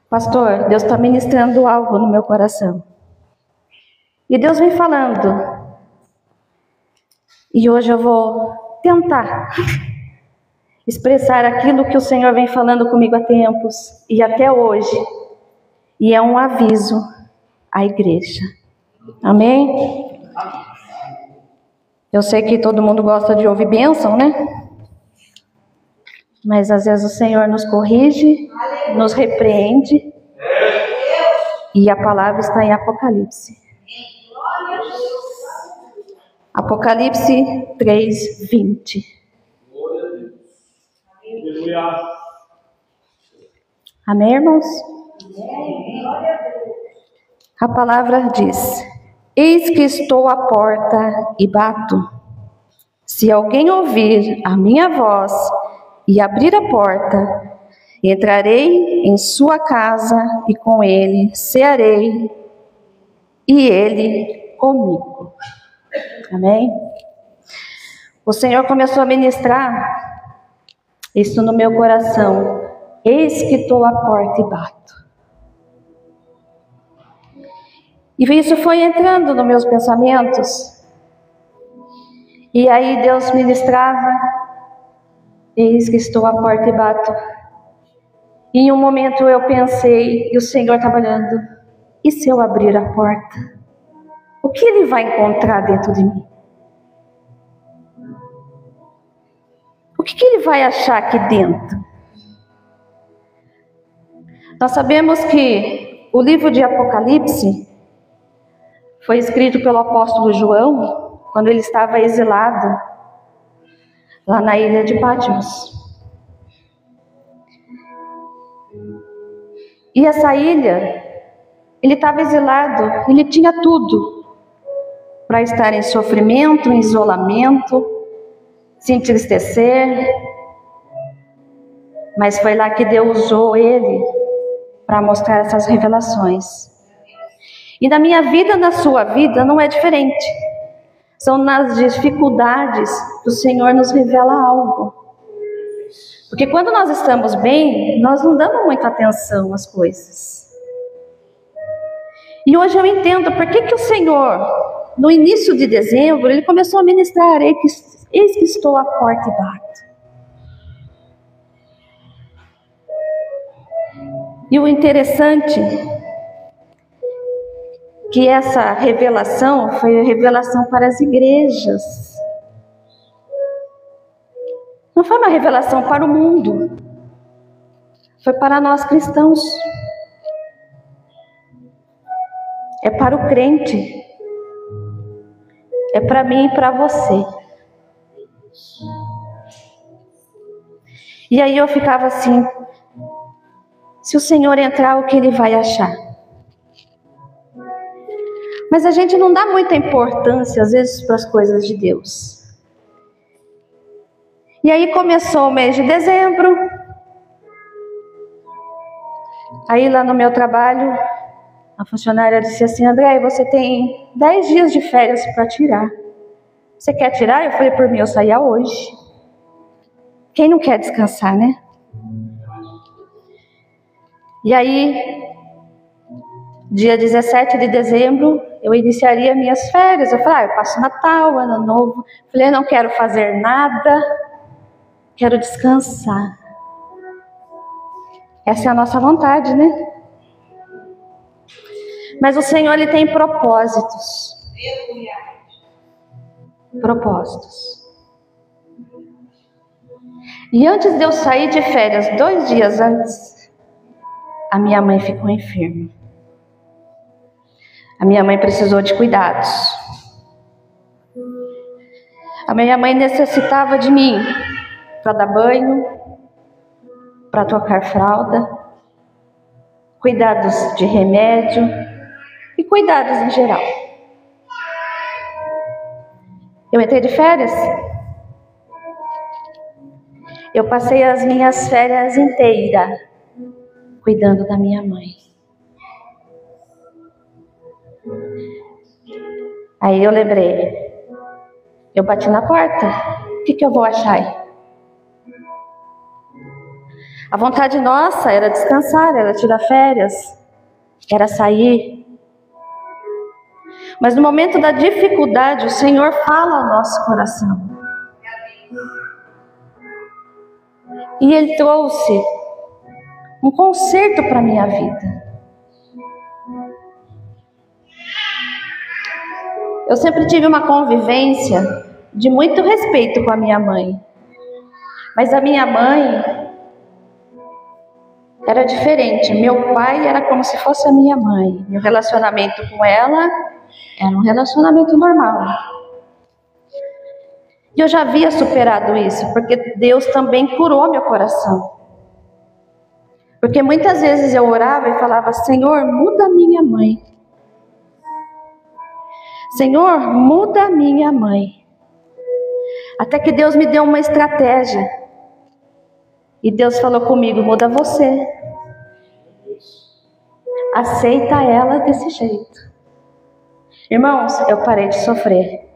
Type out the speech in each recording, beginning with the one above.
Pastor, Deus está ministrando algo no meu coração. E Deus vem falando. E hoje eu vou tentar expressar aquilo que o Senhor vem falando comigo há tempos e até hoje. E é um aviso à igreja. Amém? Eu sei que todo mundo gosta de ouvir bênção, né? Mas às vezes o Senhor nos corrige, nos repreende. E a palavra está em Apocalipse. Apocalipse 3:20. Amém, irmãos? A palavra diz: eis que estou à porta e bato. Se alguém ouvir a minha voz e abrir a porta, entrarei em sua casa e com ele cearei e ele comigo. Amém? O Senhor começou a ministrar isso no meu coração. Eis que estou à porta e bato. E isso foi entrando nos meus pensamentos. E aí Deus ministrava. Eis que estou à porta e bato. E em um momento eu pensei, e o Senhor trabalhando, e se eu abrir a porta? O que Ele vai encontrar dentro de mim? O que Ele vai achar aqui dentro? Nós sabemos que o livro de Apocalipse foi escrito pelo apóstolo João, quando ele estava exilado, lá na ilha de Patmos. E essa ilha, ele estava exilado, ele tinha tudo para estar em sofrimento, em isolamento, se entristecer. Mas foi lá que Deus usou ele para mostrar essas revelações. E na minha vida, na sua vida, não é diferente. São nas dificuldades que o Senhor nos revela algo. Porque quando nós estamos bem, nós não damos muita atenção às coisas. E hoje eu entendo por que o Senhor, no início de dezembro, Ele começou a ministrar: eis que estou à porta e bato. E o interessante que essa revelação foi a revelação para as igrejas. Não foi uma revelação para o mundo. Foi para nós cristãos. É para o crente. É para mim e para você. E aí eu ficava assim: se o Senhor entrar, o que Ele vai achar? Mas a gente não dá muita importância, às vezes, para as coisas de Deus. E aí começou o mês de dezembro. Aí lá no meu trabalho, a funcionária disse assim: André, você tem 10 dias de férias para tirar. Você quer tirar? Eu falei: por mim, eu saía hoje. Quem não quer descansar, né? E aí, dia 17 de dezembro, eu iniciaria minhas férias. Eu falei: eu passo Natal, Ano Novo. Eu falei: eu não quero fazer nada, quero descansar. Essa é a nossa vontade, né? Mas o Senhor, Ele tem propósitos. Propósitos. E antes de eu sair de férias, 2 dias antes, a minha mãe ficou enferma. A minha mãe precisou de cuidados. A minha mãe necessitava de mim para dar banho, para trocar fralda, cuidados de remédio e cuidados em geral. Eu entrei de férias. Eu passei as minhas férias inteiras cuidando da minha mãe. Aí eu lembrei, eu bati na porta, o que eu vou achar aí? A vontade nossa era descansar, era tirar férias, era sair. Mas no momento da dificuldade, o Senhor fala ao nosso coração. E Ele trouxe um conserto para a minha vida. Eu sempre tive uma convivência de muito respeito com a minha mãe. Mas a minha mãe era diferente. Meu pai era como se fosse a minha mãe. Meu relacionamento com ela era um relacionamento normal. E eu já havia superado isso, porque Deus também curou meu coração. Porque muitas vezes eu orava e falava: Senhor, muda a minha mãe. Senhor, muda a minha mãe. Até que Deus me deu uma estratégia. E Deus falou comigo: muda você. Aceita ela desse jeito. Irmãos, eu parei de sofrer.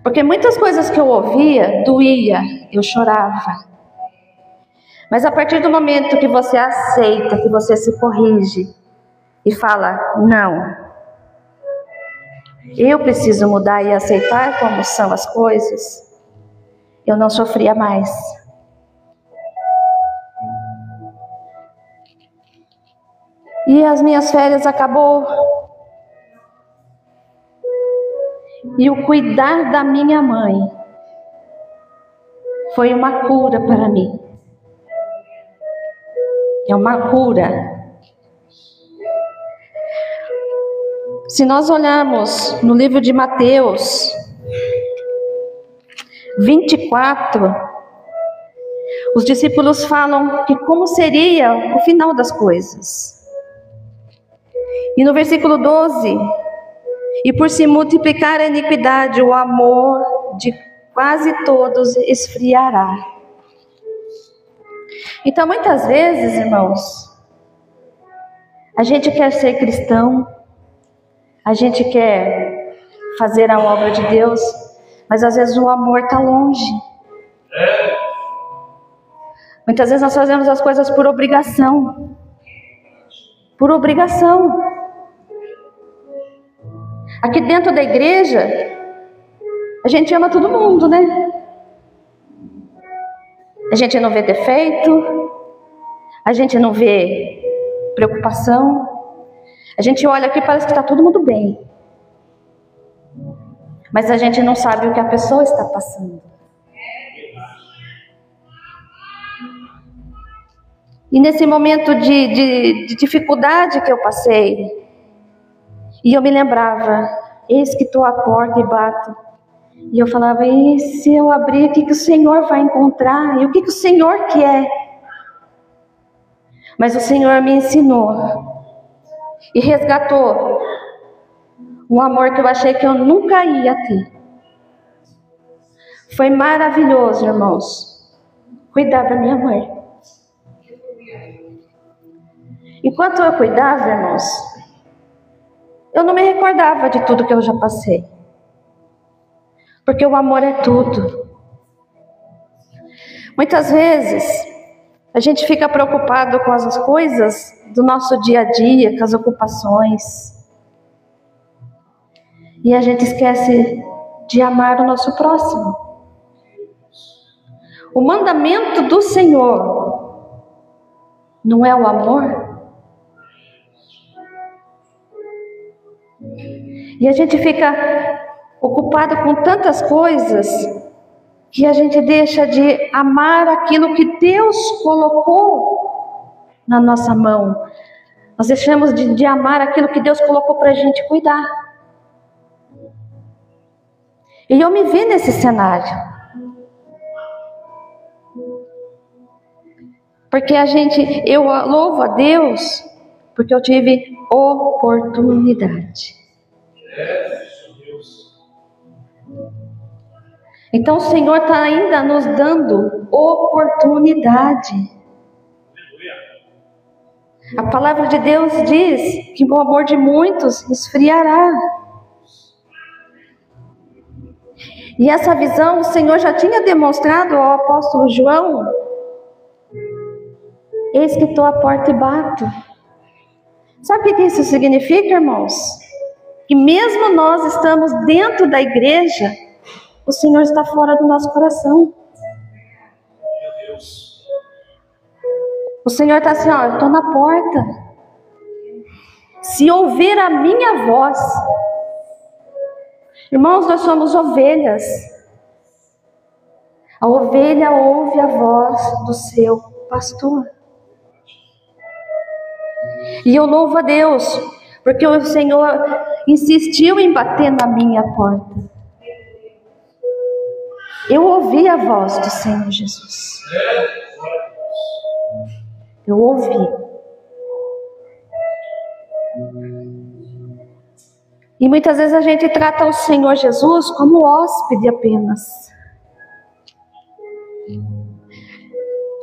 Porque muitas coisas que eu ouvia, doía, eu chorava. Mas a partir do momento que você aceita, que você se corrige e fala: não, eu preciso mudar e aceitar como são as coisas, eu não sofria mais. E as minhas férias acabou. E o cuidar da minha mãe foi uma cura para mim. É uma cura. Se nós olharmos no livro de Mateus 24, os discípulos falam que como seria o final das coisas. E no versículo 12, e por se multiplicar a iniquidade, o amor de quase todos esfriará. Então, muitas vezes, irmãos, a gente quer ser cristão, a gente quer fazer a obra de Deus, mas às vezes o amor está longe. Muitas vezes nós fazemos as coisas por obrigação. Por obrigação. Aqui dentro da igreja, a gente ama todo mundo, né? A gente não vê defeito, a gente não vê preocupação. A gente olha aqui e parece que está todo mundo bem. Mas a gente não sabe o que a pessoa está passando. E nesse momento de dificuldade que eu passei, e eu me lembrava: eis que estou à porta e bato. E eu falava: e se eu abrir, o que o Senhor vai encontrar? E o que o Senhor quer? Mas o Senhor me ensinou e resgatou um amor que eu achei que eu nunca ia ter. Foi maravilhoso, irmãos, cuidar da minha mãe. Enquanto eu cuidava, irmãos, eu não me recordava de tudo que eu já passei. Porque o amor é tudo. Muitas vezes, a gente fica preocupado com as coisas do nosso dia a dia, com as ocupações. E a gente esquece de amar o nosso próximo. O mandamento do Senhor não é o amor? E a gente fica ocupado com tantas coisas que a gente deixa de amar aquilo que Deus colocou na nossa mão. Nós deixamos de amar aquilo que Deus colocou para a gente cuidar. E eu me vi nesse cenário. Porque eu louvo a Deus porque eu tive oportunidade. Então o Senhor está ainda nos dando oportunidade. A palavra de Deus diz que o amor de muitos esfriará. E essa visão o Senhor já tinha demonstrado ao apóstolo João Eis que estou à porta e bato. Sabe o que isso significa, irmãos? Que mesmo nós estamos dentro da igreja, o Senhor está fora do nosso coração. O Senhor está assim, ó, eu estou na porta. Se ouvir a minha voz, irmãos, nós somos ovelhas. A ovelha ouve a voz do seu pastor. E eu louvo a Deus, porque o Senhor insistiu em bater na minha porta. Eu ouvi a voz do Senhor Jesus. Eu ouvi. E muitas vezes a gente trata o Senhor Jesus como hóspede apenas.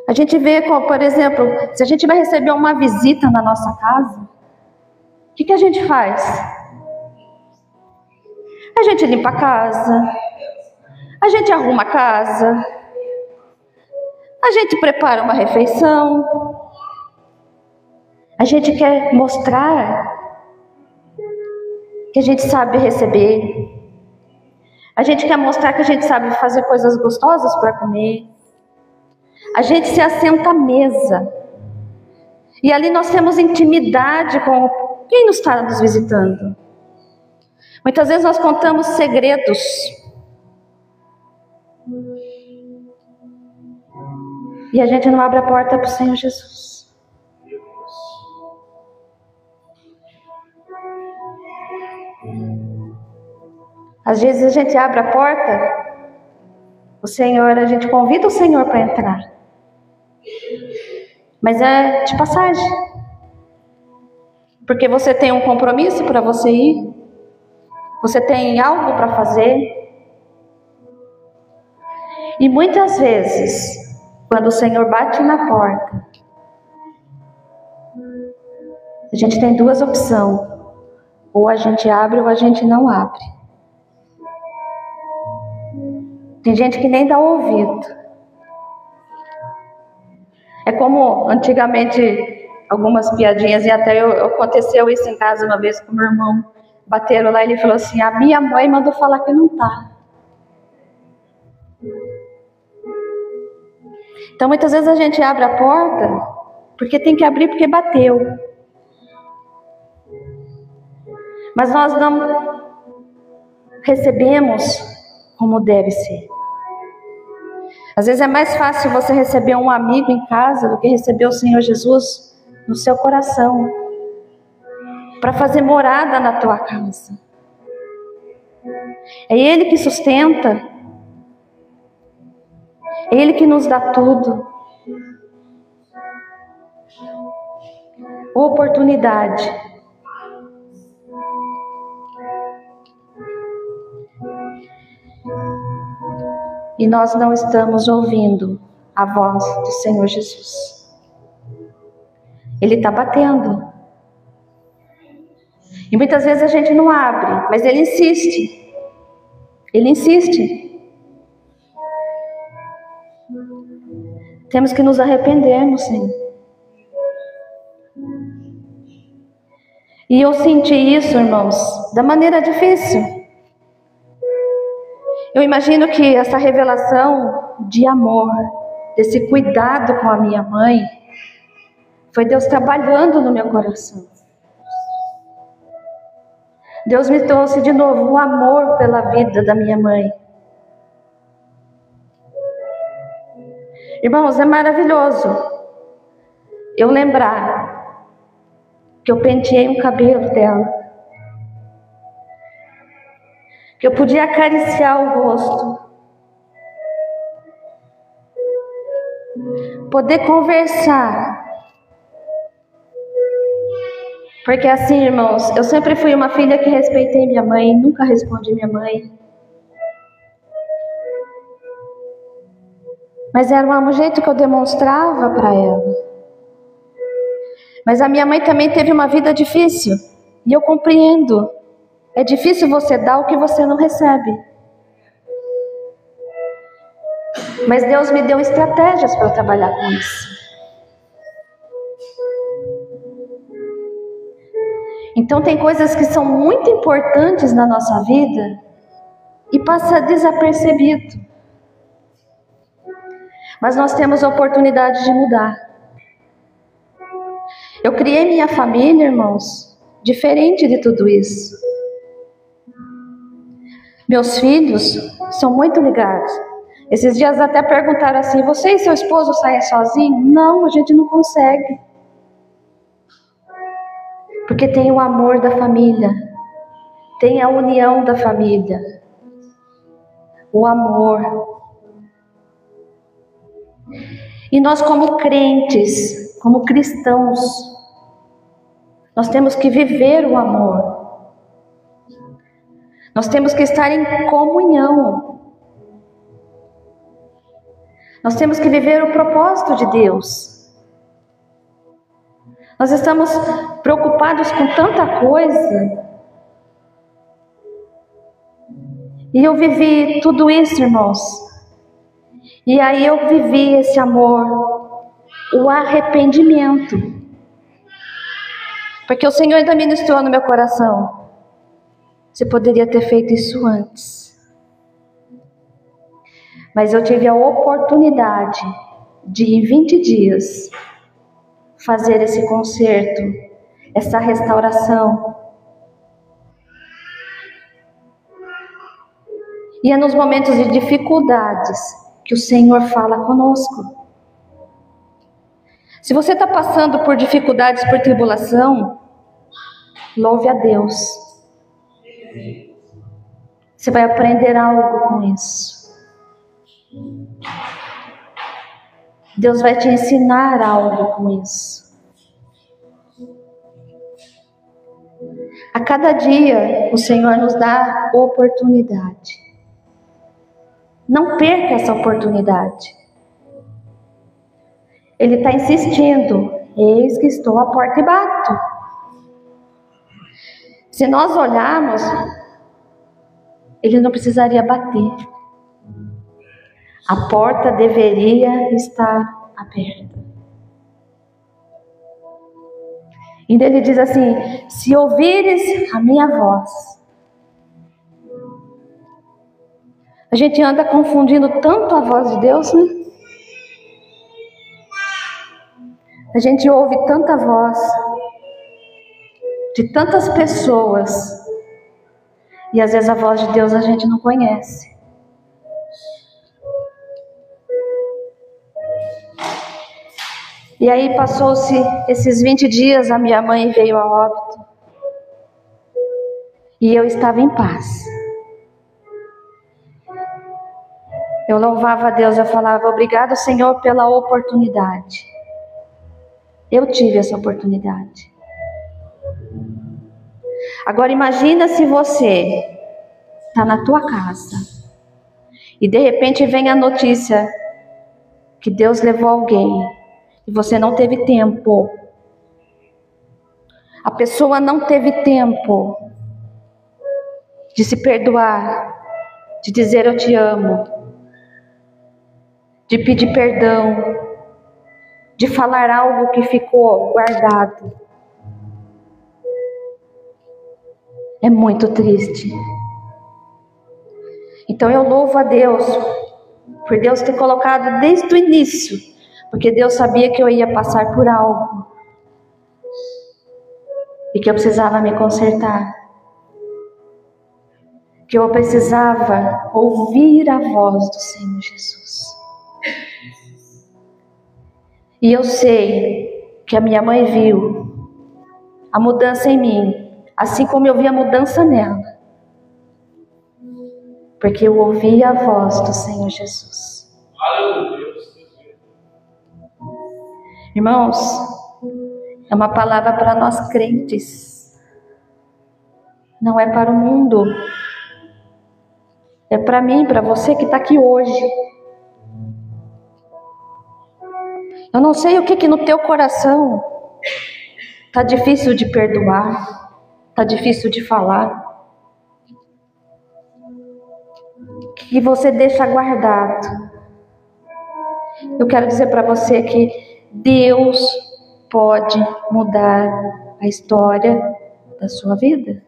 A gente vê, por exemplo, se a gente vai receber uma visita na nossa casa, o que a gente faz? A gente limpa a casa, a gente arruma a casa, a gente prepara uma refeição, a gente quer mostrar que a gente sabe receber, a gente quer mostrar que a gente sabe fazer coisas gostosas para comer. A gente se assenta à mesa. E ali nós temos intimidade com quem nos está nos visitando. Muitas vezes nós contamos segredos. E a gente não abre a porta para o Senhor Jesus. Às vezes a gente abre a porta, a gente convida o Senhor para entrar. Mas é de passagem. Porque você tem um compromisso para você ir. Você tem algo para fazer. E muitas vezes, quando o Senhor bate na porta, a gente tem duas opções. Ou a gente abre ou a gente não abre. Tem gente que nem dá ouvido. É como antigamente algumas piadinhas, e até aconteceu isso em casa uma vez com meu irmão. Bateram lá e ele falou assim: a minha mãe mandou falar que não tá. Então muitas vezes a gente abre a porta porque tem que abrir porque bateu. Mas nós não recebemos como deve ser. Às vezes é mais fácil você receber um amigo em casa do que receber o Senhor Jesus no seu coração, para fazer morada na tua casa. É Ele que sustenta, é Ele que nos dá tudo. Oportunidade. E nós não estamos ouvindo a voz do Senhor Jesus. Ele está batendo. E muitas vezes a gente não abre, mas Ele insiste. Ele insiste. Temos que nos arrependermos, Senhor. E eu senti isso, irmãos, da maneira difícil. Eu imagino que essa revelação de amor, desse cuidado com a minha mãe, foi Deus trabalhando no meu coração. Deus me trouxe de novo o amor pela vida da minha mãe. Irmãos, é maravilhoso eu lembrar que eu penteei o cabelo dela, que eu podia acariciar o rosto, poder conversar. Porque assim, irmãos, eu sempre fui uma filha que respeitei minha mãe, nunca respondi minha mãe. Mas era um jeito que eu demonstrava para ela. Mas a minha mãe também teve uma vida difícil, e eu compreendo. É difícil você dar o que você não recebe. Mas Deus me deu estratégias para eu trabalhar com isso. Então tem coisas que são muito importantes na nossa vida e passa desapercebido. Mas nós temos a oportunidade de mudar. Eu criei minha família, irmãos, diferente de tudo isso. Meus filhos são muito ligados. Esses dias até perguntaram assim: você e seu esposo saem sozinhos? Não, a gente não consegue. Porque tem o amor da família, tem a união da família, o amor. E nós, como crentes, como cristãos, nós temos que viver o amor. Nós temos que estar em comunhão. Nós temos que viver o propósito de Deus. Nós estamos preocupados com tanta coisa. E eu vivi tudo isso, irmãos. E aí eu vivi esse amor, o arrependimento. Porque o Senhor ainda ministrou no meu coração: você poderia ter feito isso antes. Mas eu tive a oportunidade de, em 20 dias, fazer esse conserto, essa restauração. E é nos momentos de dificuldades que o Senhor fala conosco. Se você está passando por dificuldades, por tribulação, louve a Deus. Você vai aprender algo com isso. Deus vai te ensinar algo com isso. A cada dia, o Senhor nos dá oportunidade. Não perca essa oportunidade. Ele está insistindo: eis que estou à porta e bato. Se nós olharmos, ele não precisaria bater. A porta deveria estar aberta. E ele diz assim: se ouvires a minha voz. A gente anda confundindo tanto a voz de Deus, né? A gente ouve tanta voz de tantas pessoas, e às vezes a voz de Deus a gente não conhece. E aí passou-se esses 20 dias, a minha mãe veio a óbito. E eu estava em paz. Eu louvava a Deus, eu falava: obrigado, Senhor, pela oportunidade. Eu tive essa oportunidade. Agora imagina se você está na tua casa e de repente vem a notícia que Deus levou alguém e você não teve tempo. A pessoa não teve tempo de se perdoar, de dizer eu te amo, de pedir perdão, de falar algo que ficou guardado. É muito triste. Então eu louvo a Deus por Deus ter colocado desde o início, porque Deus sabia que eu ia passar por algo e que eu precisava me consertar, que eu precisava ouvir a voz do Senhor Jesus. E eu sei que a minha mãe viu a mudança em mim, assim como eu vi a mudança nela, porque eu ouvi a voz do Senhor Jesus. Irmãos, é uma palavra para nós crentes, não é para o mundo, é para mim, para você que está aqui hoje. Eu não sei o que no teu coração está difícil de perdoar, está difícil de falar, que você deixa guardado. Eu quero dizer para você que Deus pode mudar a história da sua vida?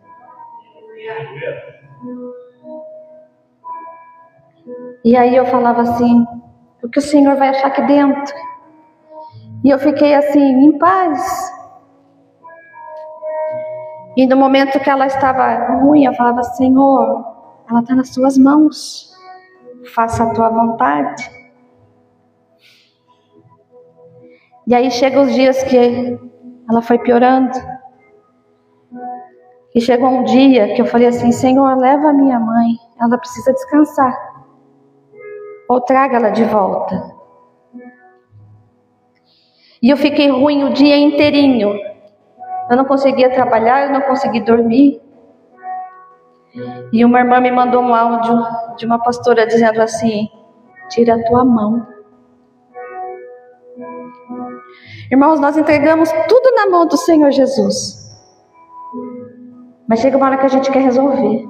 E aí eu falava assim, o que o Senhor vai achar aqui dentro? E eu fiquei assim, em paz. E no momento que ela estava ruim, eu falava, Senhor, ela está nas tuas mãos. Faça a tua vontade. E aí chegam os dias que ela foi piorando. E chegou um dia que eu falei assim, Senhor, leva a minha mãe, ela precisa descansar. Ou traga ela de volta. E eu fiquei ruim o dia inteirinho. Eu não conseguia trabalhar, eu não conseguia dormir. E uma irmã me mandou um áudio de uma pastora dizendo assim, tira a tua mão. Irmãos, nós entregamos tudo na mão do Senhor Jesus. Mas chega uma hora que a gente quer resolver.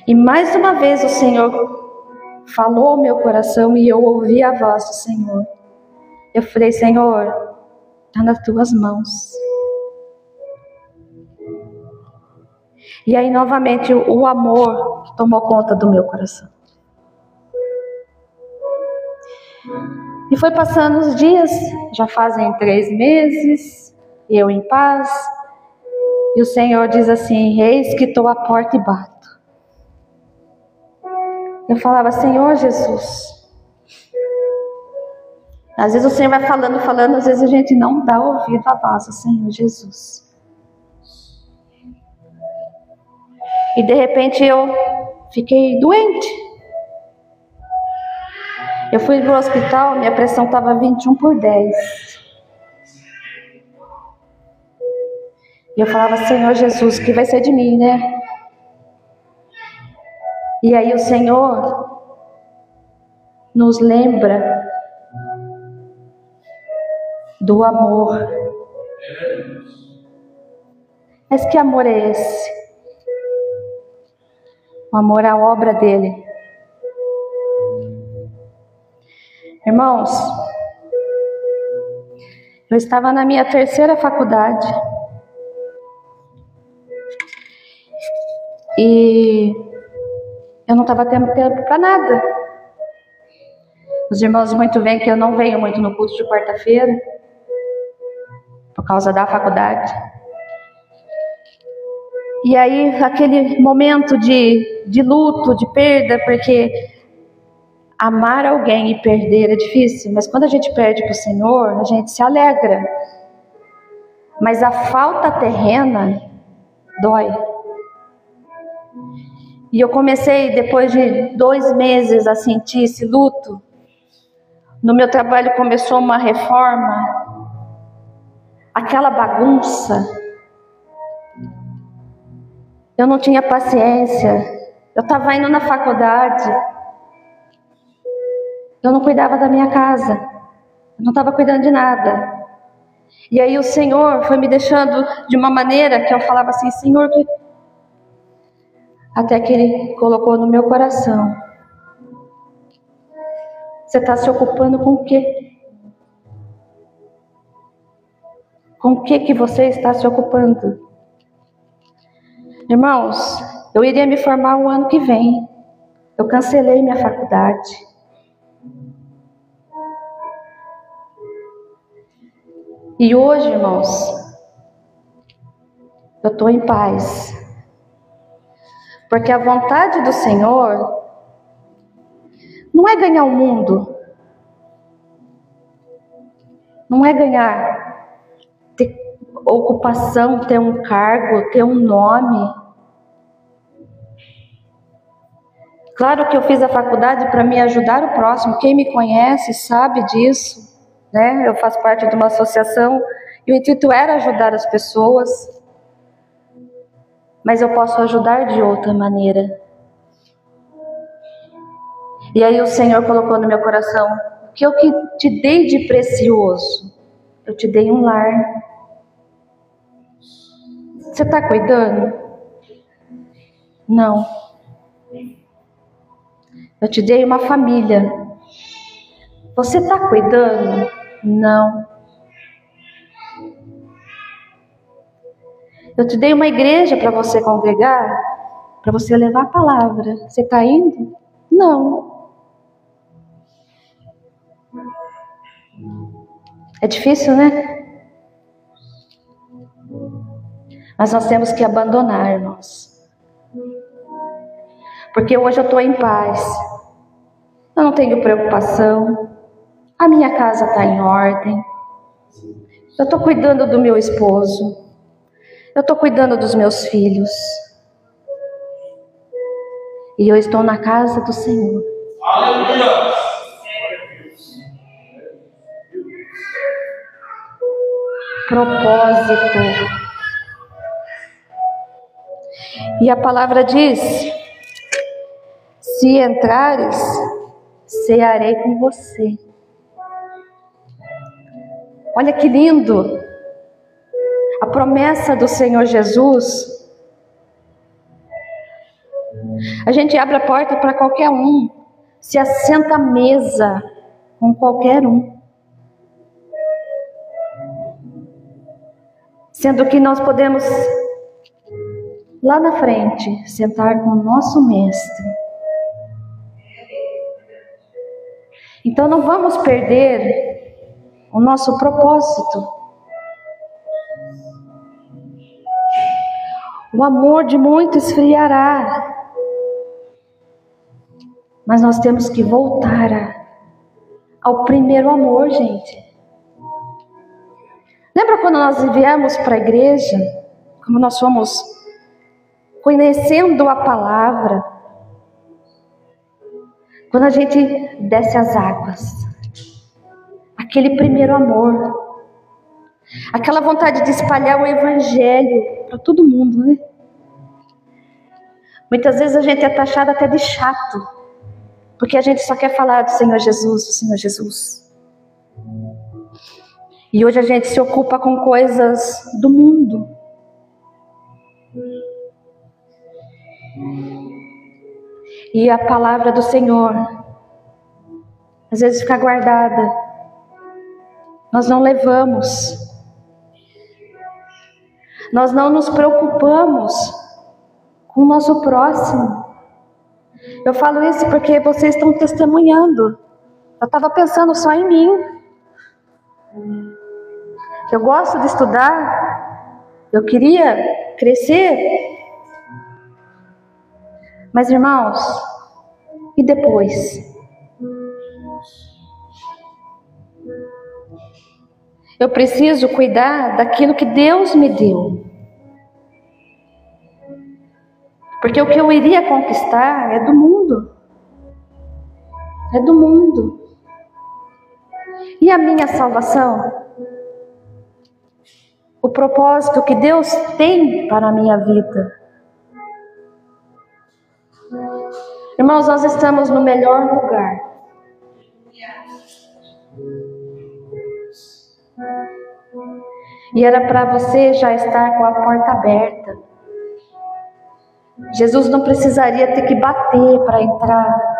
E mais uma vez o Senhor falou ao meu coração e eu ouvi a voz do Senhor. Eu falei, Senhor, está nas tuas mãos. E aí novamente o amor tomou conta do meu coração. E foi passando os dias, já fazem 3 meses, eu em paz. E o Senhor diz assim, eis que estou à porta e bato. Eu falava, Senhor Jesus. Às vezes o Senhor vai falando, às vezes a gente não dá ouvido à voz do Senhor Jesus. E de repente eu fiquei doente. Eu fui para o hospital, minha pressão estava 21/10. E eu falava, Senhor Jesus, o que vai ser de mim, né? E aí o Senhor nos lembra do amor. Mas que amor é esse? O amor à obra dele. Irmãos, eu estava na minha 3ª faculdade. E eu não estava tendo tempo para nada. Os irmãos muito veem que eu não venho muito no culto de quarta-feira, por causa da faculdade. E aí, aquele momento de luto, de perda, porque amar alguém e perder é difícil, mas quando a gente perde para o Senhor, a gente se alegra. Mas a falta terrena dói. E eu comecei, depois de 2 meses, a sentir esse luto. No meu trabalho começou uma reforma, aquela bagunça. Eu não tinha paciência. Eu estava indo na faculdade. Eu não cuidava da minha casa. Eu não estava cuidando de nada. E aí o Senhor foi me deixando de uma maneira que eu falava assim, Senhor, até que Ele colocou no meu coração. Você está se ocupando com o quê? Com o que você está se ocupando? Irmãos, eu iria me formar o ano que vem. Eu cancelei minha faculdade. E hoje, irmãos, eu estou em paz. Porque a vontade do Senhor não é ganhar o mundo. Não é ganhar, ter ocupação, ter um cargo, ter um nome. Claro que eu fiz a faculdade para me ajudar o próximo. Quem me conhece sabe disso, né? Eu faço parte de uma associação e o intuito era ajudar as pessoas. Mas eu posso ajudar de outra maneira. E aí o Senhor colocou no meu coração, o que eu te dei de precioso? Eu te dei um lar. Você está cuidando? Não. Eu te dei uma família. Você está cuidando? Não. Eu te dei uma igreja para você congregar, para você levar a palavra. Você está indo? Não. É difícil, né? Mas nós temos que abandonar, irmãos. Porque hoje eu estou em paz. Eu não tenho preocupação. A minha casa está em ordem. Eu estou cuidando do meu esposo. Eu estou cuidando dos meus filhos. E eu estou na casa do Senhor. Aleluia! Propósito. E a palavra diz: se entrares, cearei com você. Olha que lindo! A promessa do Senhor Jesus. A gente abre a porta para qualquer um, se assenta à mesa com qualquer um. Sendo que nós podemos, lá na frente, sentar com o nosso mestre. Então não vamos perder o nosso propósito. O amor de muito esfriará. Mas nós temos que voltar ao primeiro amor, gente. Lembra quando nós viemos para a igreja? Como nós fomos conhecendo a palavra? Quando a gente desce as águas. Aquele primeiro amor. Aquela vontade de espalhar o evangelho para todo mundo, né? Muitas vezes a gente é taxado até de chato. Porque a gente só quer falar do Senhor Jesus, do Senhor Jesus. E hoje a gente se ocupa com coisas do mundo. E a palavra do Senhor, às vezes fica guardada. Nós não levamos. Nós não nos preocupamos com o nosso próximo. Eu falo isso porque vocês estão testemunhando. Eu estava pensando só em mim. Eu gosto de estudar. Eu queria crescer. Mas, irmãos, e depois? Eu preciso cuidar daquilo que Deus me deu. Porque o que eu iria conquistar é do mundo. É do mundo. E a minha salvação? O propósito que Deus tem para a minha vida. Irmãos, nós estamos no melhor lugar. E era para você já estar com a porta aberta. Jesus não precisaria ter que bater para entrar.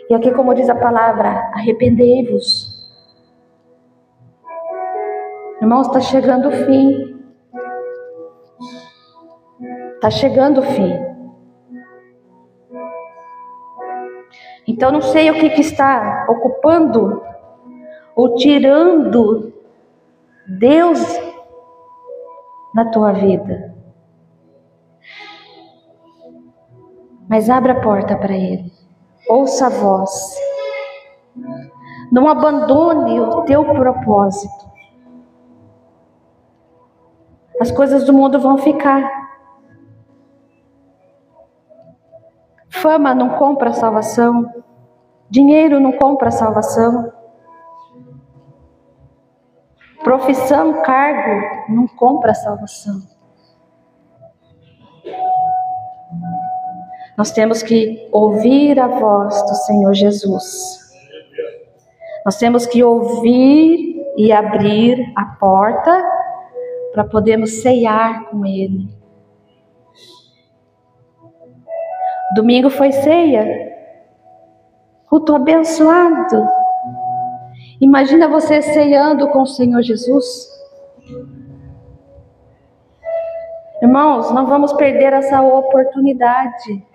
E aqui, como diz a palavra, arrependei-vos. Irmãos, está chegando o fim. Está chegando o fim. Então não sei o que está ocupando ou tirando Deus na tua vida. Mas abra a porta para Ele. Ouça a voz. Não abandone o teu propósito. As coisas do mundo vão ficar. Fama não compra salvação. Dinheiro não compra salvação. Profissão, cargo não compra salvação. Nós temos que ouvir a voz do Senhor Jesus. Nós temos que ouvir e abrir a porta para podermos ceiar com Ele. Domingo foi ceia. Culto abençoado. Imagina você ceando com o Senhor Jesus. Irmãos, não vamos perder essa oportunidade.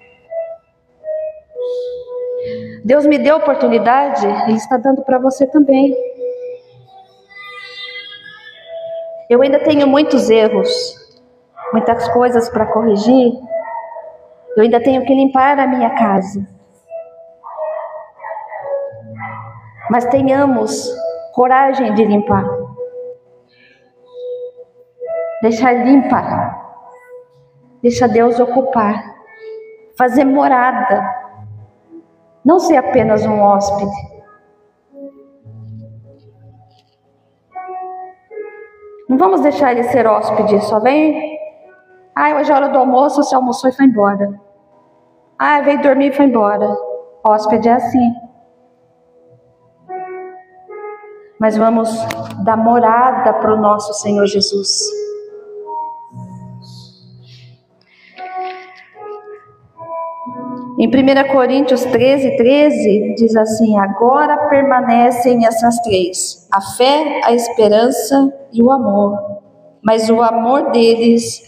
Deus me deu a oportunidade, Ele está dando para você também. Eu ainda tenho muitos erros, muitas coisas para corrigir. Eu ainda tenho que limpar a minha casa. Mas tenhamos coragem de limpar. Deixar limpa. Deixa Deus ocupar. Fazer morada. Não ser apenas um hóspede. Não vamos deixar ele ser hóspede. Só vem. Hoje é hora do almoço, você almoçou e foi embora. Veio dormir e foi embora. Hóspede é assim. Mas vamos dar morada para o nosso Senhor Jesus. Em 1 Coríntios 13:13 diz assim: agora permanecem essas três: a fé, a esperança e o amor. Mas o amor deles,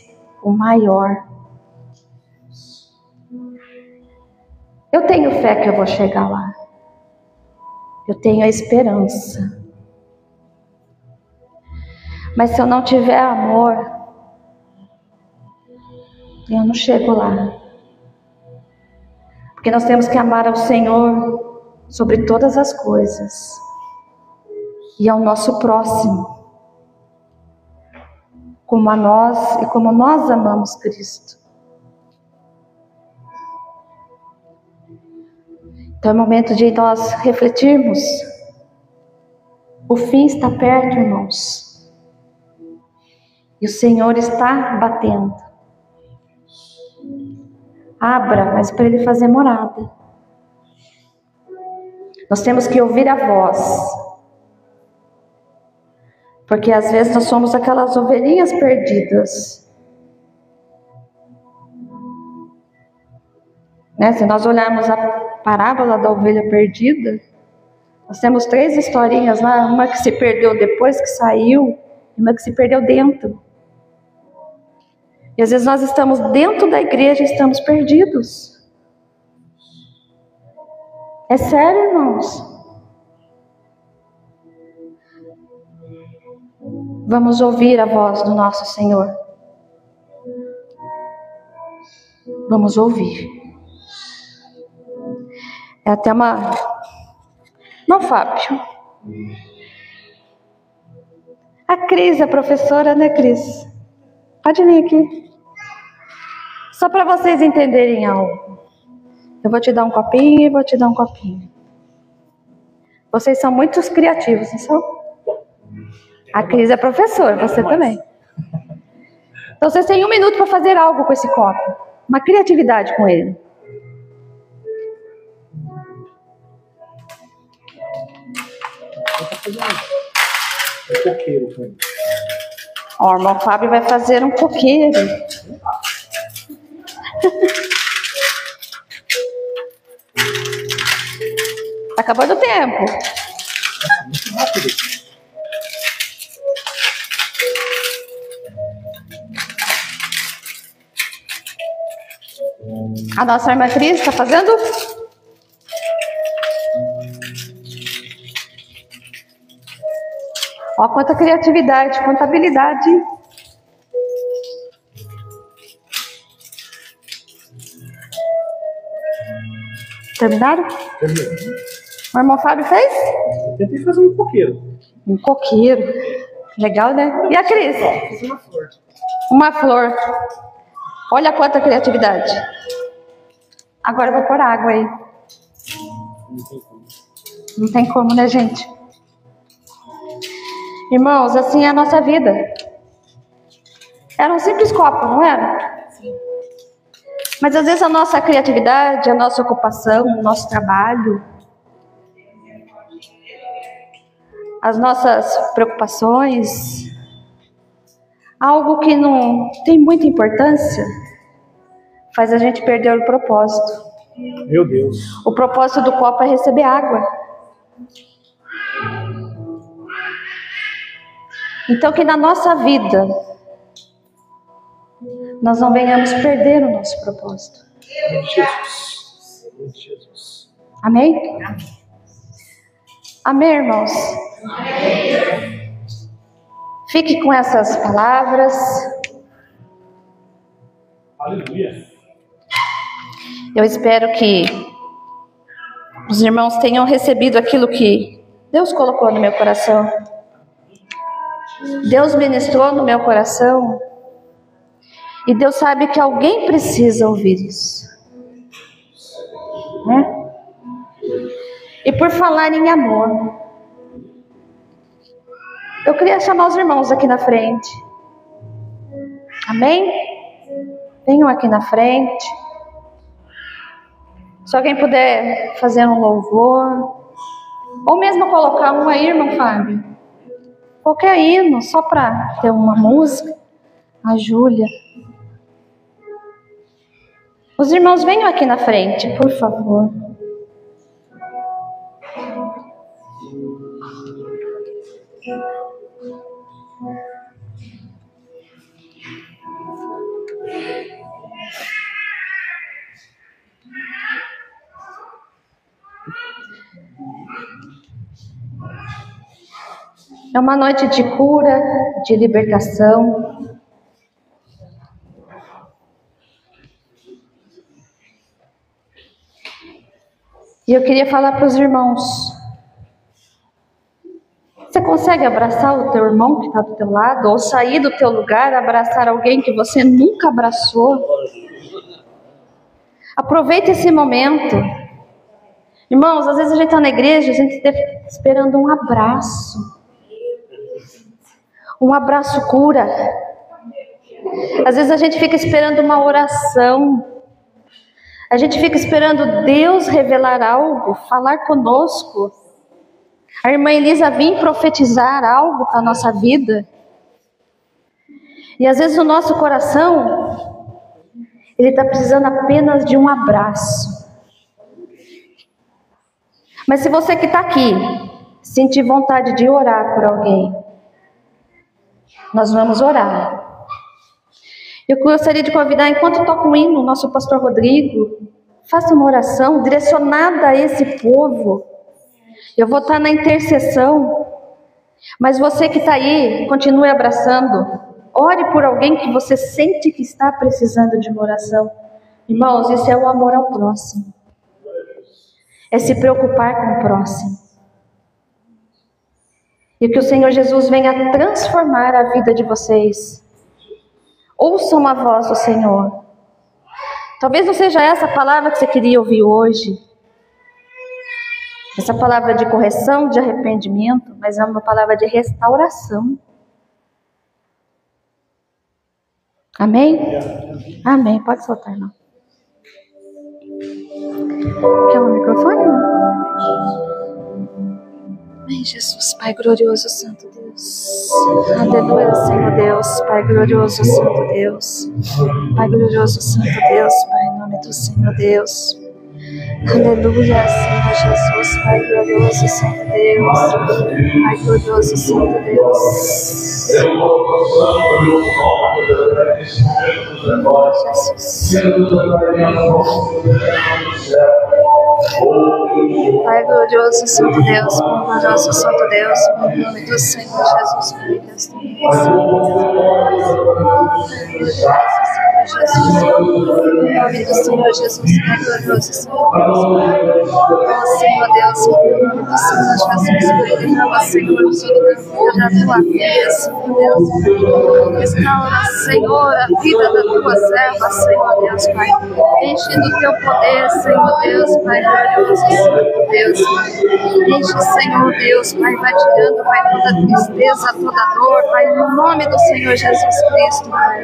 o maior. Eu tenho fé que eu vou chegar lá. Eu tenho a esperança. Mas se eu não tiver amor, eu não chego lá. Porque nós temos que amar ao Senhor sobre todas as coisas. E ao nosso próximo. Como a nós e como nós amamos Cristo. Então é momento de nós refletirmos. O fim está perto, irmãos. E o Senhor está batendo. Abra, mas para Ele fazer morada. Nós temos que ouvir a voz. Porque às vezes nós somos aquelas ovelhinhas perdidas. Se nós olharmos a parábola da ovelha perdida, nós temos 3 historinhas lá. Uma que se perdeu depois que saiu, e uma que se perdeu dentro. E às vezes nós estamos dentro da igreja e estamos perdidos. É sério, irmãos. Vamos ouvir a voz do nosso Senhor. Vamos ouvir. É até uma... Não, Fábio. A Cris, a professora, né, Cris? Pode vir aqui. Só para vocês entenderem algo. Eu vou te dar um copinho e vou te dar um copinho. Vocês são muito criativos, não são? A Cris é professora, você também. Então vocês têm 1 minuto para fazer algo com esse copo. Uma criatividade com ele. Um coqueiro com ele. O irmão Fábio vai fazer um coqueiro. Tá acabando o tempo. Muito rápido. A nossa irmã Cris está fazendo? Ó, quanta criatividade, quanta habilidade. Terminaram? Terminou. O irmão Fábio fez? Eu tentei fazer um coqueiro. Um coqueiro. Legal, né? E a Cris? Fiz uma flor. Uma flor. Olha quanta criatividade. Agora eu vou pôr água aí. Não tem como. Não tem como, né, gente? Irmãos, assim é a nossa vida. Era um simples copo, não era? Sim. Mas às vezes a nossa criatividade, a nossa ocupação, o nosso trabalho, as nossas preocupações, algo que não tem muita importância, faz a gente perder o propósito. Meu Deus. O propósito do copo é receber água. Então que na nossa vida nós não venhamos perder o nosso propósito. Jesus. Amém? Amém, irmãos? Fique com essas palavras. Aleluia. Eu espero que os irmãos tenham recebido aquilo que Deus colocou no meu coração. Deus ministrou no meu coração. E Deus sabe que alguém precisa ouvir isso. Né? E por falar em amor, eu queria chamar os irmãos aqui na frente. Amém? Venham aqui na frente. Se alguém puder fazer um louvor, ou mesmo colocar um aí, irmão Fábio. Qualquer hino, só para ter uma música. A Júlia. Os irmãos venham aqui na frente, por favor. É uma noite de cura, de libertação. E eu queria falar para os irmãos. Você consegue abraçar o teu irmão que está do teu lado? Ou sair do teu lugar, abraçar alguém que você nunca abraçou? Aproveite esse momento. Irmãos, às vezes a gente está na igreja, a gente está esperando um abraço. Um abraço cura. Às vezes a gente fica esperando uma oração. A gente fica esperando Deus revelar algo, falar conosco. A irmã Elisa vir profetizar algo para a nossa vida. E às vezes o nosso coração, ele está precisando apenas de um abraço. Mas se você que está aqui, sentir vontade de orar por alguém, nós vamos orar. Eu gostaria de convidar, enquanto toca o hino, o nosso pastor Rodrigo, faça uma oração direcionada a esse povo. Eu vou estar na intercessão, mas você que está aí, continue abraçando. Ore por alguém que você sente que está precisando de uma oração. Irmãos, isso é o amor ao próximo. É se preocupar com o próximo. E que o Senhor Jesus venha transformar a vida de vocês. Ouçam a voz do Senhor. Talvez não seja essa a palavra que você queria ouvir hoje. Essa palavra de correção, de arrependimento, mas é uma palavra de restauração. Amém? Amém. Pode soltar, irmão. Quer um microfone? Amém, Jesus, Pai glorioso, Santo Deus. Aleluia, Senhor Deus, Pai glorioso, Santo Deus. Pai glorioso, Santo Deus, Pai, em nome do Senhor Deus. Aleluia, Senhor Jesus, Pai glorioso, Santo Deus. Pai glorioso, Santo Deus. Pai glorioso, Santo Deus, Pai glorioso, Santo Deus, em nome do Senhor Jesus, Pai Deus, em nome do Senhor Jesus, Pai glorioso, Santo Deus, Senhor Deus, em nome do Senhor Jesus, Pai, derrama, Senhor, sobre a vida da tua filha, Senhor Deus, restaura, Senhor, a vida da tua serva, Senhor Deus, Pai, enche do teu poder, Senhor Deus, Pai glorioso, Santo Deus, enche, Senhor Deus, Pai, vai tirando, Pai, toda tristeza, toda dor, Pai, no nome do Senhor Jesus Cristo, Pai,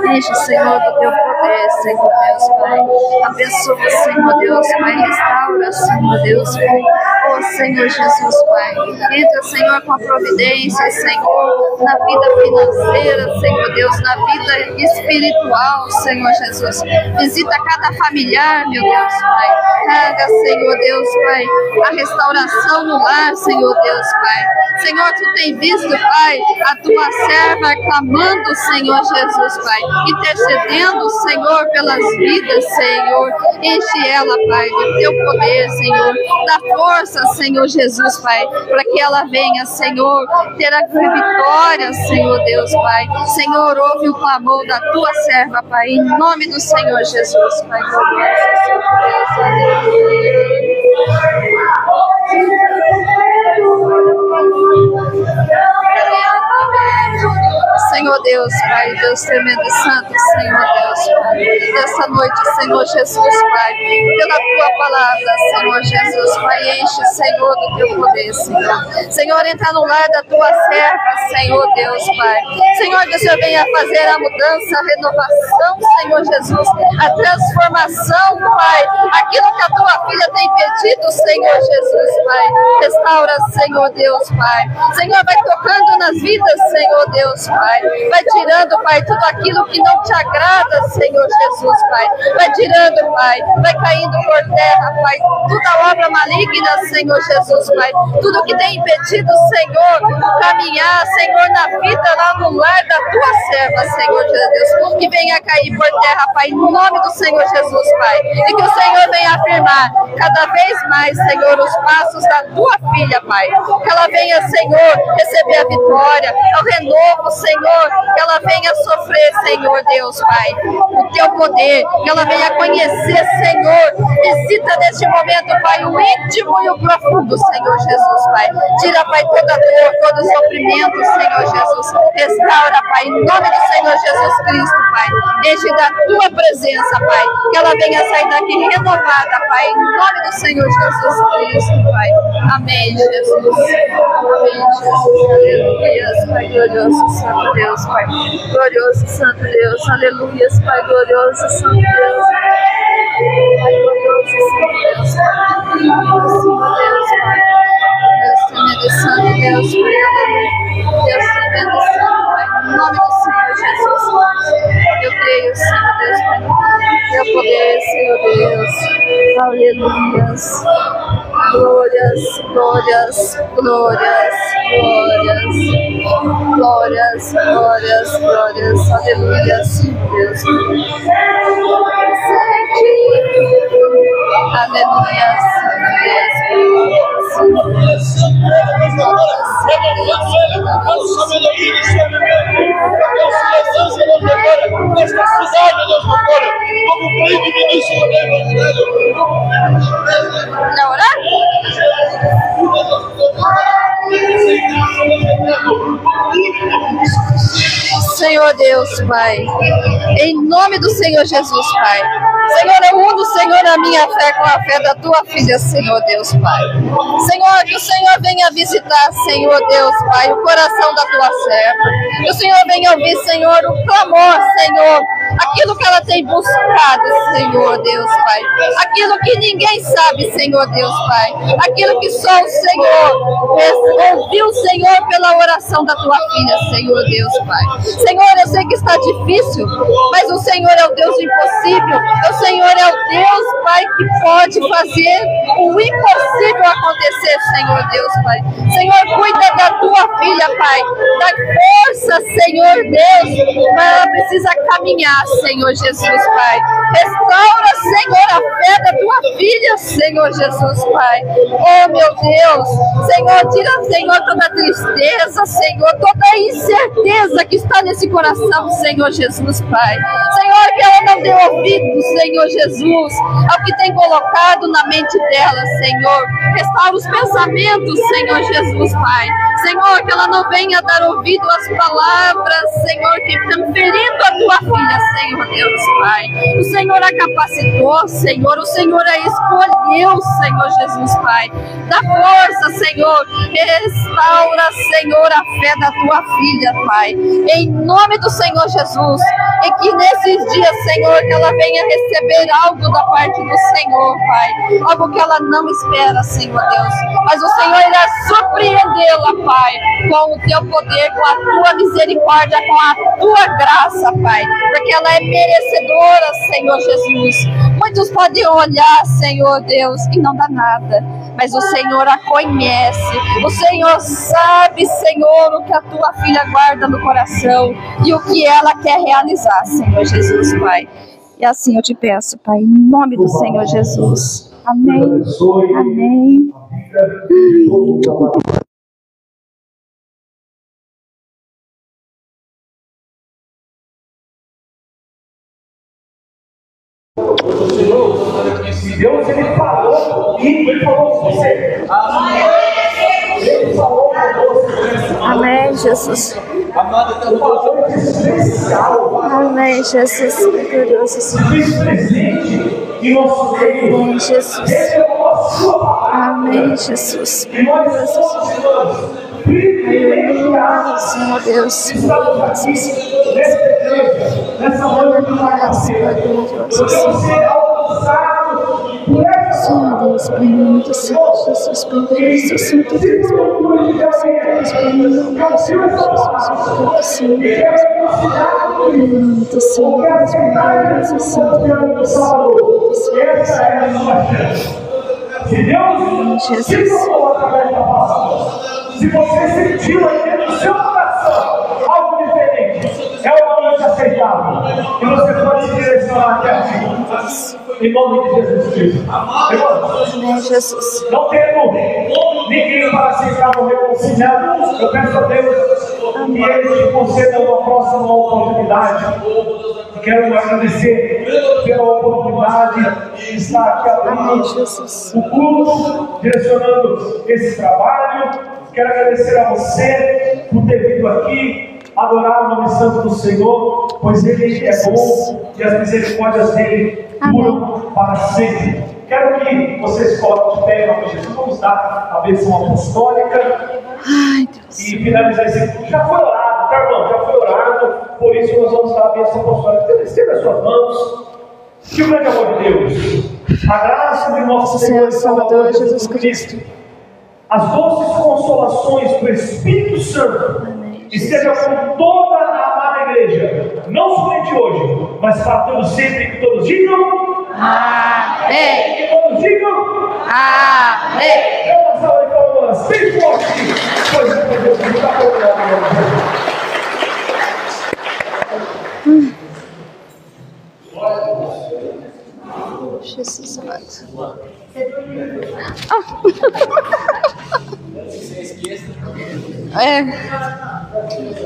enche, Senhor, do teu poder, Senhor Deus, Pai, abençoa, Senhor Deus, Pai, restaura, Senhor Deus, Pai, oh Senhor Jesus, Pai. Entra, Senhor, com a providência, Senhor, na vida financeira, Senhor Deus, na vida espiritual, Senhor Jesus. Visita cada familiar, meu Deus, Pai. Traga, Senhor Deus, Pai, a restauração no lar, Senhor Deus, Pai. Senhor, tu tem visto, Pai, a tua serva clamando, Senhor Jesus, Pai, intercedendo, Senhor, pelas vidas, Senhor. Enche ela, Pai, do teu poder, Senhor. Dá força, Senhor Jesus, Pai, para que ela venha, Senhor, ter a vitória, Senhor Deus, Pai. Senhor, ouve o clamor da tua serva, Pai, em nome do Senhor Jesus, Pai. Senhor Deus, Pai, Deus tremendo e santo, Senhor Deus, Pai, nessa noite, Senhor Jesus, Pai, pela tua palavra, Senhor Jesus, Pai, enche, Senhor, do teu poder, Senhor. Senhor, entra no lar da tua serva, Senhor Deus, Pai. Senhor, que o Senhor venha fazer a mudança, a renovação, Senhor Jesus, a transformação, Pai, aquilo que a tua filha tem pedido, Senhor Jesus, Pai. Restaura, Senhor Deus, Pai. Senhor, vai tocando nas vidas, Senhor Deus, Pai. Vai tirando, Pai, tudo aquilo que não te agrada, Senhor Jesus, Pai. Vai tirando, Pai. Vai caindo por terra, Pai. Toda obra maligna, Senhor Jesus, Pai. Tudo que tem impedido, Senhor, caminhar, Senhor, na vida, lá no lar da tua serva, Senhor Jesus. Que venha cair por terra, Pai, em nome do Senhor Jesus, Pai. E que o Senhor venha afirmar cada vez mais, Senhor, os passos da tua filha, Pai. Que ela venha, Senhor, receber a vitória, o renovo, Senhor. Que ela venha sofrer, Senhor Deus, Pai, o teu poder. Que ela venha conhecer, Senhor. Visita neste momento, Pai, o íntimo e o profundo, Senhor Jesus, Pai. Tira, Pai, toda dor, todo sofrimento, Senhor Jesus. Restaura, Pai, em nome do Senhor Jesus Cristo, Pai. Enche da tua presença, Pai. Que ela venha sair daqui renovada, Pai, em nome do Senhor Jesus Cristo, Pai. Amém, Jesus. Amém, Jesus. Aleluia, Pai glorioso, Santo Deus, Pai. Glorioso, Santo Deus. Aleluia, Pai glorioso, Santo Deus. Pai glorioso, Santo Deus, Pai. Santo Deus, Pai. Deus tremendo, Santo Deus, Pai. Aleluia. Deus tremendo, Santo, Pai. Em nome do Senhor Jesus. Eu creio, Senhor Deus, Pai. Teu poder, Senhor Deus. Aleluias. Glórias, glórias, glórias, glórias, glórias, glórias, glórias, aleluia, Senhor Deus. Aleluia, Senhor Deus. Não orar? Senhor Deus, Pai, em nome do Senhor Jesus, Pai. Senhor, eu uno, Senhor, a minha fé com a fé da tua filha, Senhor Deus, Pai. Senhor, que o Senhor venha visitar, Senhor Deus, Pai, o coração da tua serva. Que o Senhor venha ouvir, Senhor, o clamor, Senhor, aquilo que ela tem buscado, Senhor Deus, Pai. Aquilo que ninguém sabe, Senhor Deus, Pai. Aquilo que só o Senhor ouviu, Senhor, pela oração da tua filha, Senhor Deus, Pai. Senhor, eu sei que está difícil, mas o Senhor é o Deus do impossível. O Senhor é o Deus, Pai, que pode fazer o impossível acontecer, Senhor Deus, Pai. Senhor, cuida da tua filha, Pai. Dá força, Senhor Deus, mas ela precisa caminhar, Senhor Jesus, Pai. Restaura, Senhor, a fé da tua filha, Senhor Jesus, Pai. Oh, meu Deus. Senhor, tira, Senhor, toda a tristeza, Senhor, toda a incerteza que está nesse coração, Senhor Jesus, Pai. Senhor, que ela não dê ouvido, Senhor Jesus, ao que tem colocado na mente dela, Senhor. Restaura os pensamentos, Senhor Jesus, Pai. Senhor, que ela não venha dar ouvido às palavras, Senhor, que estão ferindo a tua filha, Senhor Deus, Pai. O Senhor a capacitou, Senhor. O Senhor a escolheu, escolheu, Senhor Jesus, Pai. Dá força, Senhor. Restaura, Senhor, a fé da tua filha, Pai. Em nome do Senhor Jesus. E que nesses dias, Senhor, que ela venha receber algo da parte do Senhor, Pai. Algo que ela não espera, Senhor Deus. Mas o Senhor irá surpreendê-la, Pai, com o teu poder, com a tua misericórdia, com a tua graça, Pai. Porque ela é merecedora, Senhor Jesus. Muitos podem olhar, Senhor Deus, e não dá nada. Mas o Senhor a conhece. O Senhor sabe, Senhor, o que a tua filha guarda no coração e o que ela quer realizar, Senhor Jesus, Pai. E assim eu te peço, Pai, em nome do Senhor Jesus. Amém. Amém. Deus, ele falou comigo, ele falou com você. Ele falou com você. Amém, Jesus. Amém, Jesus. Glorioso Senhor. Amém, Jesus. Amém, Jesus. Glorioso Senhor. Aleluia, Senhor Deus. Nessa manhã de Senhor Deus, Pai, em nome do Senhor Jesus, Pai, glorioso Santo Deus, Pai, glorioso Deus, Pai, em nome do Senhor Jesus, em nome do Senhor Deus, Pai, glorioso Santo Deus, se Deus te falou através da palavra, se você sentiu aí dentro do seu coração algo diferente, é uma noite aceitável, e você pode se direcionar até aqui. Em nome de Jesus Cristo. Irmãos, Jesus. não tendo ninguém para aceitar o reconciliado, eu peço a Deus que Ele te conceda uma próxima oportunidade. Quero agradecer pela oportunidade de estar aqui abrindo o culto, direcionando esse trabalho. Quero agradecer a você por ter vindo aqui adorar o nome santo do Senhor, pois Ele é bom e as misericórdias dele duram para sempre. Quero que vocês coloquem de pé em nome de Jesus. Vamos dar a bênção apostólica. Ai, Deus. E finalizar esse culto. Já foi orado, tá, irmão? Já foi orado. Por isso nós vamos dar a bênção apostólica. Estenda as suas mãos. Que o grande amor de Deus, a graça de nosso Senhor e Salvador Jesus Cristo, as doces consolações do Espírito Santo esteja com toda a amada igreja, não somente hoje, mas para todos sempre, que todos digam amém. Que todos digam amém. Vamos salvar de palmas bem forte, pois é Deus que está colocando. Jesus amado.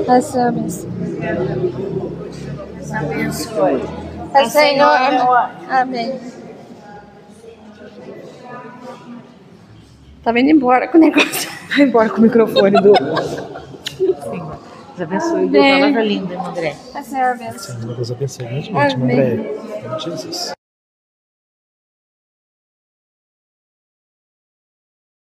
Essa é a bênção. Abençoe. Senhor. Amém. Tá vindo embora com o negócio. Vai embora com o microfone do. Senhor, Deus abençoe. Deus, palavra linda, irmão André. Essa é a bênção. Senhor, Deus abençoe. Muito, André. Em nome de Jesus.